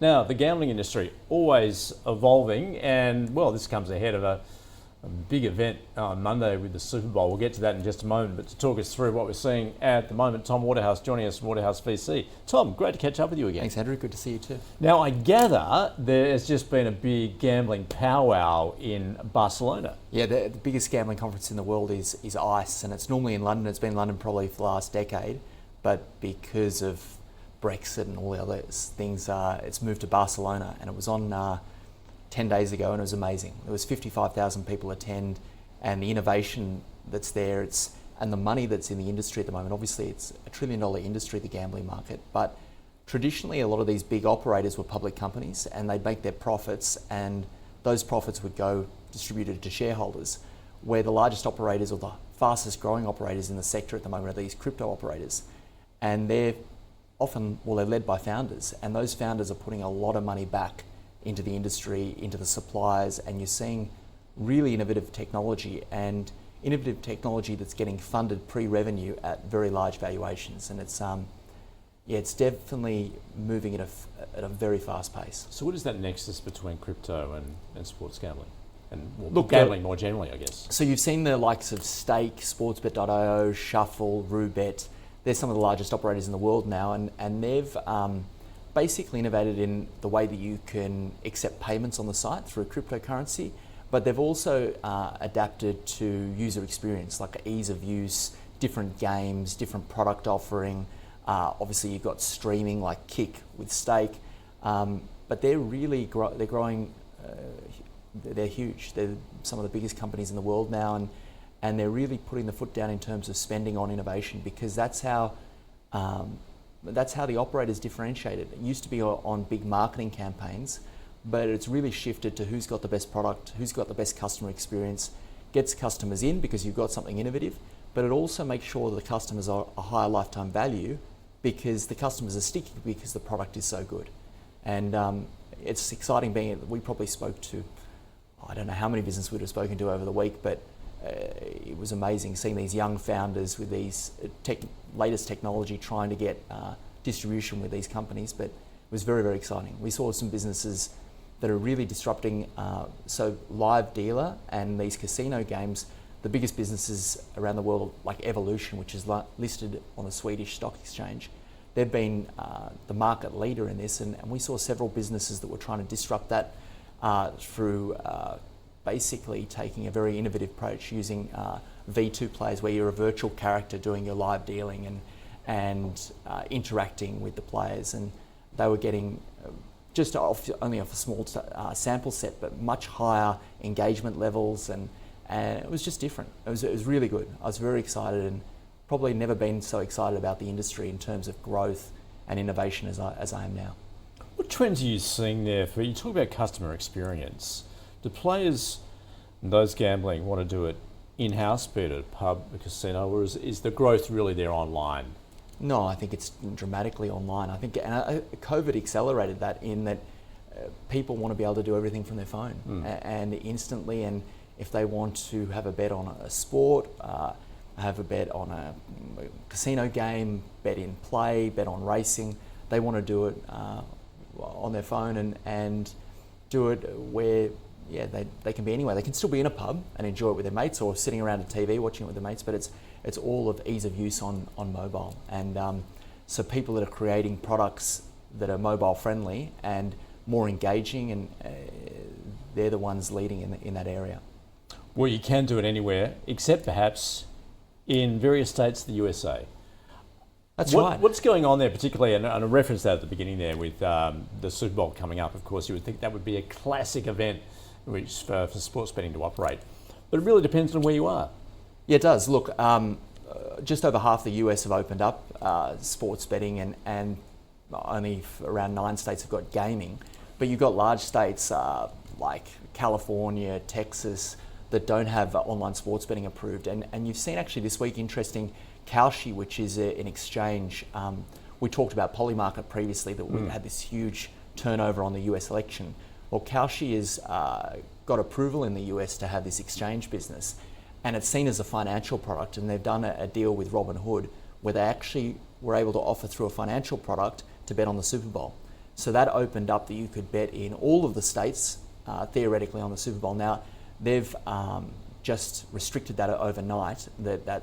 Now, the gambling industry always evolving, and well, this comes ahead of a big event on Monday with the Super Bowl. We'll get to that in just a moment, but to talk us through what we're seeing at the moment, Tom Waterhouse joining us from Waterhouse VC. Tom, great to catch up with you again. Thanks, Andrew. Good to see you too. Now, I gather there's just been a big gambling powwow in Barcelona. Yeah, the biggest gambling conference in the world is ICE, and it's normally in London. It's been in London probably for the last decade, but because of Brexit and all the other things, it's moved to Barcelona, and it was on 10 days ago, and it was amazing. There was 55,000 people attend, and the innovation that's there, and the money that's in the industry at the moment. Obviously, it's a $1 trillion industry, the gambling market, but traditionally a lot of these big operators were public companies, and they'd make their profits, and those profits would go distributed to shareholders, where the largest operators or the fastest growing operators in the sector at the moment are these crypto operators. And they're led by founders, and those founders are putting a lot of money back into the industry, into the suppliers, and you're seeing really innovative technology that's getting funded pre-revenue at very large valuations. And it's definitely moving at a very fast pace. So what is that nexus between crypto and sports gambling? And gambling more generally, I guess. So you've seen the likes of Stake, Sportsbet.io, Shuffle, Roobet. They're some of the largest operators in the world now, and they've basically innovated in the way that you can accept payments on the site through cryptocurrency, but they've also adapted to user experience, like ease of use, different games, different product offering. Obviously, you've got streaming like Kick with Stake, but they're really they're growing. They're huge. They're some of the biggest companies in the world now, and they're really putting the foot down in terms of spending on innovation, because that's how the operators differentiated. It used to be on big marketing campaigns, but it's really shifted to who's got the best product, who's got the best customer experience, gets customers in because you've got something innovative, but it also makes sure that the customers are a higher lifetime value because the customers are sticky because the product is so good. And it's exciting we probably spoke to, I don't know how many businesses we'd have spoken to over the week, but it was amazing seeing these young founders with these latest technology trying to get distribution with these companies, but it was very, very exciting. We saw some businesses that are really disrupting, so Live Dealer and these casino games, the biggest businesses around the world like Evolution, which is listed on the Swedish stock exchange, they've been the market leader in this, and we saw several businesses that were trying to disrupt that through basically taking a very innovative approach using V2 plays, where you're a virtual character doing your live dealing and interacting with the players, and they were getting only off a small sample set, but much higher engagement levels, and it was just different. It was really good. I was very excited, and probably never been so excited about the industry in terms of growth and innovation as I am now. What trends are you seeing there? You talk about customer experience. Do players, those gambling, want to do it in-house, be it at a pub, a casino, or is the growth really there online? No, I think it's dramatically online. I think COVID accelerated that in that people want to be able to do everything from their phone and instantly. And if they want to have a bet on a sport, have a bet on a casino game, bet in play, bet on racing, they want to do it on their phone and do it where they can be anywhere. They can still be in a pub and enjoy it with their mates, or sitting around a TV watching it with their mates, but it's all of ease of use on mobile. And so people that are creating products that are mobile friendly and more engaging, and they're the ones leading in that area. Well, you can do it anywhere, except perhaps in various states of the USA. That's right. What's going on there particularly, and I referenced that at the beginning there with the Super Bowl coming up, of course, you would think that would be a classic event which for sports betting to operate. But it really depends on where you are. Yeah, it does. Look, just over half the US have opened up sports betting, and only around 9 states have got gaming. But you've got large states like California, Texas, that don't have online sports betting approved. And you've seen actually this week, interesting, Kalshi, which is an exchange. We talked about Polymarket previously, that we had this huge turnover on the US election. Well, Kalshi has got approval in the US to have this exchange business, and it's seen as a financial product, and they've done a deal with Robinhood where they actually were able to offer through a financial product to bet on the Super Bowl. So that opened up that you could bet in all of the states, theoretically on the Super Bowl. Now, they've just restricted that overnight, that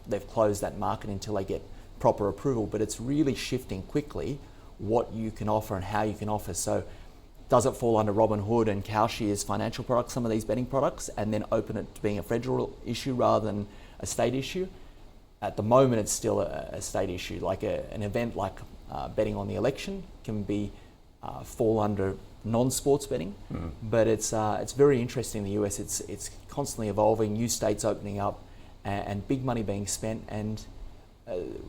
they've closed that market until they get proper approval, but it's really shifting quickly what you can offer and how you can offer. So does it fall under Robinhood and Cowshares financial products, some of these betting products, and then open it to being a federal issue rather than a state issue? At the moment, it's still a state issue. Like an event like betting on the election can be fall under non-sports betting, but it's very interesting in the US. It's constantly evolving, new states opening up, and big money being spent, and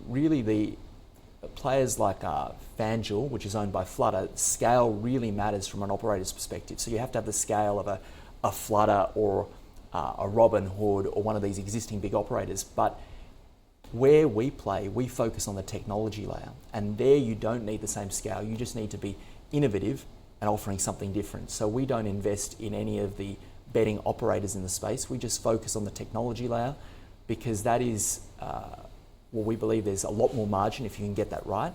really the players like FanDuel, which is owned by Flutter, scale really matters from an operator's perspective. So you have to have the scale of a Flutter or a Robinhood or one of these existing big operators. But where we play, we focus on the technology layer, and there you don't need the same scale. You just need to be innovative and offering something different. So we don't invest in any of the betting operators in the space. We just focus on the technology layer, because that is we believe there's a lot more margin if you can get that right.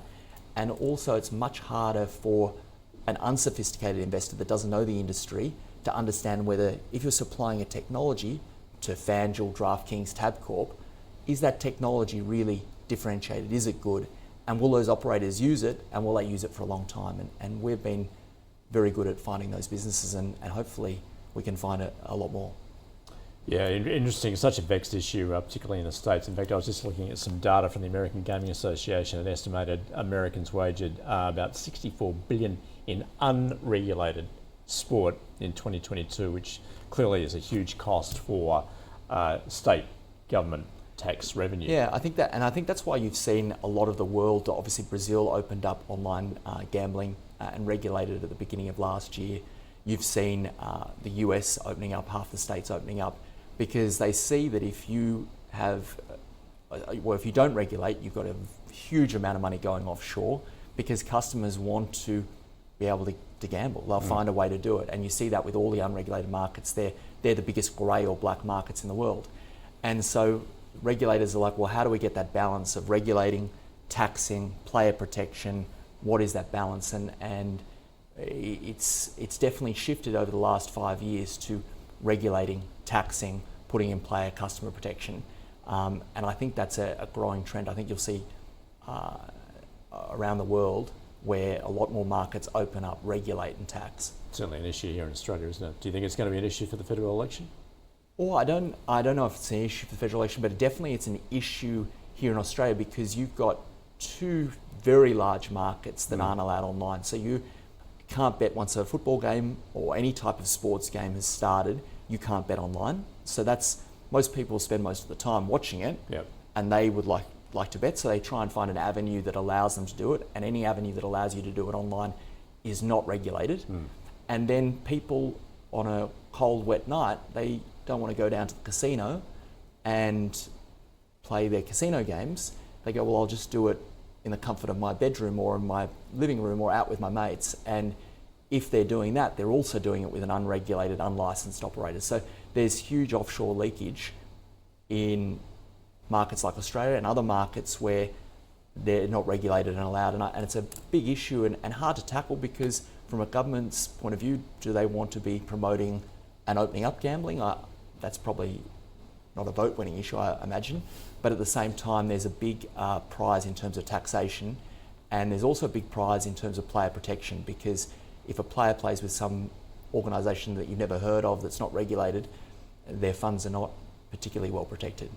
And also it's much harder for an unsophisticated investor that doesn't know the industry to understand whether, if you're supplying a technology to FanDuel, DraftKings, Tabcorp, is that technology really differentiated? Is it good? And will those operators use it, and will they use it for a long time? And we've been very good at finding those businesses, and hopefully we can find a lot more. Yeah, interesting. It's such a vexed issue, particularly in the States. In fact, I was just looking at some data from the American Gaming Association. It estimated Americans wagered about $64 billion in unregulated sport in 2022, which clearly is a huge cost for state government tax revenue. Yeah, I think that's why you've seen a lot of the world. Obviously, Brazil opened up online gambling and regulated it at the beginning of last year. You've seen the US opening up, half the states opening up, because they see that if you don't regulate, you've got a huge amount of money going offshore, because customers want to be able to gamble. They'll find a way to do it. And you see that with all the unregulated markets. They're the biggest grey or black markets in the world. And so regulators are like, well, how do we get that balance of regulating, taxing, player protection? What is that balance? And it's definitely shifted over the last 5 years to regulating, taxing, putting in player customer protection. And I think that's a growing trend. I think you'll see around the world where a lot more markets open up, regulate and tax. Certainly an issue here in Australia, isn't it? Do you think it's going to be an issue for the federal election? Oh, I don't know if it's an issue for the federal election, but definitely it's an issue here in Australia, because you've got two very large markets that aren't allowed online. So you can't bet once a football game or any type of sports game has started, you can't bet online. So that's, most people spend most of the time watching it, and they would like to bet, so they try and find an avenue that allows them to do it, and any avenue that allows you to do it online is not regulated. And then people on a cold, wet night, they don't want to go down to the casino and play their casino games. They go, well, I'll just do it in the comfort of my bedroom or in my living room or out with my mates. And if they're doing that, they're also doing it with an unregulated, unlicensed operator. So there's huge offshore leakage in markets like Australia and other markets where they're not regulated and allowed. And it's a big issue and hard to tackle, because from a government's point of view, do they want to be promoting and opening up gambling? That's probably not a vote-winning issue, I imagine. But at the same time, there's a big prize in terms of taxation, and there's also a big prize in terms of player protection, because if a player plays with some organisation that you've never heard of that's not regulated, their funds are not particularly well protected.